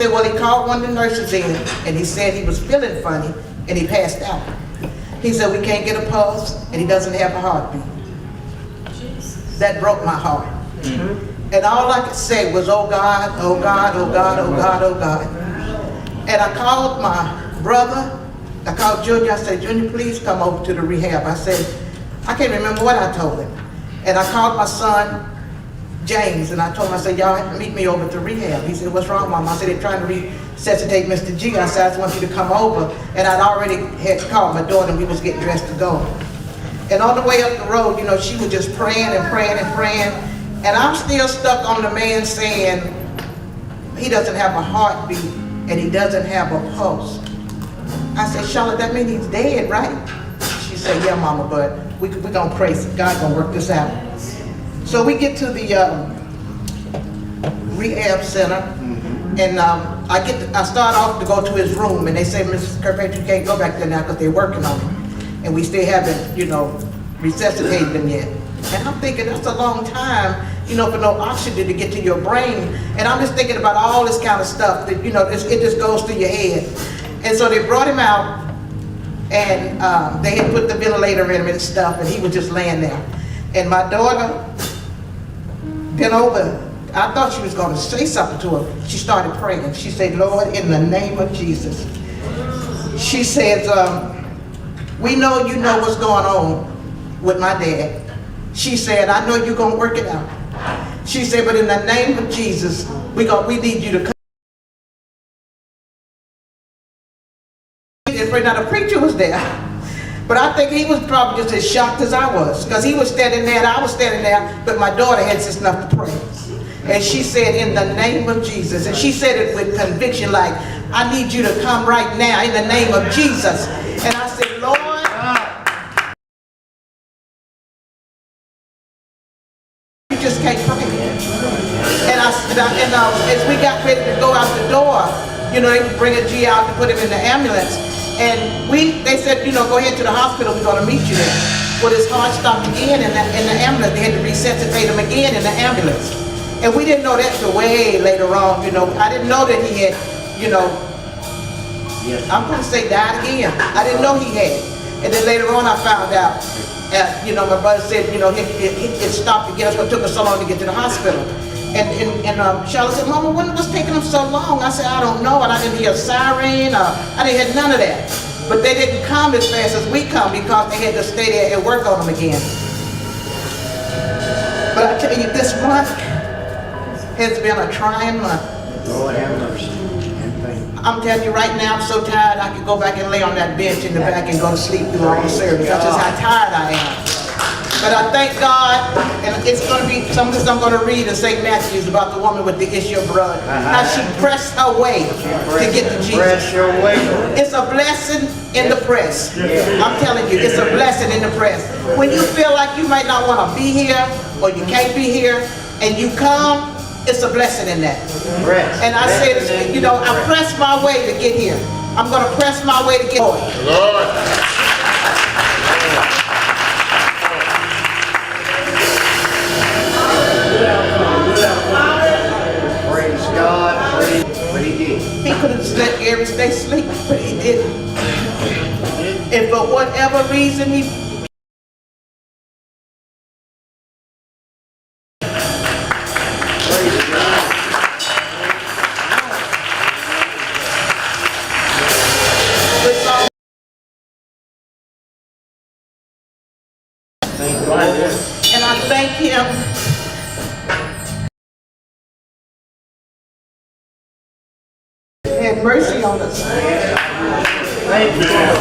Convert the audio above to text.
Well, he called one of the nurses in, and he said he was feeling funny, and he passed out. He said, we can't get a pulse, and he doesn't have a heartbeat. That broke my heart. And all I could say was, oh God, oh God, oh God, oh God, oh God. And I called my brother, I called Junior, I said, Junior, please come over to the rehab. I said, I can't remember what I told him. And I called my son, James, and I told him, I said, y'all meet me over to rehab. He said, what's wrong, Mom? I said, they're trying to resuscitate Mr. G. I said, I just want you to come over. And I'd already had called my daughter, and we was getting dressed to go. And on the way up the road, you know, she was just praying and praying and praying. And I'm still stuck on the man saying, he doesn't have a heartbeat, and he doesn't have a pulse. I said, Charlotte, that means he's dead, right? She said, yeah, Mama, but we're going to pray. God's going to work this out. So we get to the rehab center, and I start off to go to his room, and they say, Mrs. Kirkpatrick, you can't go back there now because they're working on him, and we still haven't, you know, resuscitated him yet. And I'm thinking that's a long time, you know, for no oxygen to get to your brain. And I'm just thinking about all this kind of stuff that, you know, it just goes through your head. And so they brought him out, and they had put the ventilator in him and stuff, and he was just laying there. And my daughter bent over. I thought she was going to say something to him. She started praying. She said, Lord, in the name of Jesus. She says, we know you know what's going on with my dad. She said, I know you're going to work it out. She said, but in the name of Jesus, we need you to come. Now the preacher was there, but I think he was probably just as shocked as I was, because he was standing there and I was standing there, but my daughter had sense enough to pray. And she said, in the name of Jesus, and she said it with conviction, like, I need you to come right now in the name of Jesus. And I said, Lord, you just can't pray. And as we got ready to go out the door, you know, they would bring a G out to put him in the ambulance. And they said, you know, go ahead to the hospital, we're going to meet you there. Well, his heart stopped again in the ambulance. They had to resuscitate him again in the ambulance. And we didn't know that till way later on, you know. I didn't know that he had, you know, I'm going to say died again. I didn't know he had. And then later on I found out, you know, my brother said, you know, it stopped again. That's what took us so long to get to the hospital. And Charlotte said, Mama, when was taking them so long? I said, I don't know, and I didn't hear a siren, I didn't hear none of that. But they didn't come as fast as we come because they had to stay there and work on them again. But I tell you, this month has been a trying month. Lord have mercy. I'm telling you right now, I'm so tired I could go back and lay on that bench in the back and go to sleep through all the service. That's just how tired I am. But I thank God, and it's going to be some of this I'm going to read in St. Matthew's about the woman with the issue of blood. How she pressed her way to get to Jesus. It's a blessing in the press. I'm telling you, it's a blessing in the press. When you feel like you might not want to be here, or you can't be here, and you come, it's a blessing in that. And I said, you know, I pressed my way to get here. I'm going to press my way to get here. Lord. Praise God. But he did. He could have just let Gary stay asleep, but he didn't. And for whatever reason, he and I thank him. Had mercy on us. Thank you.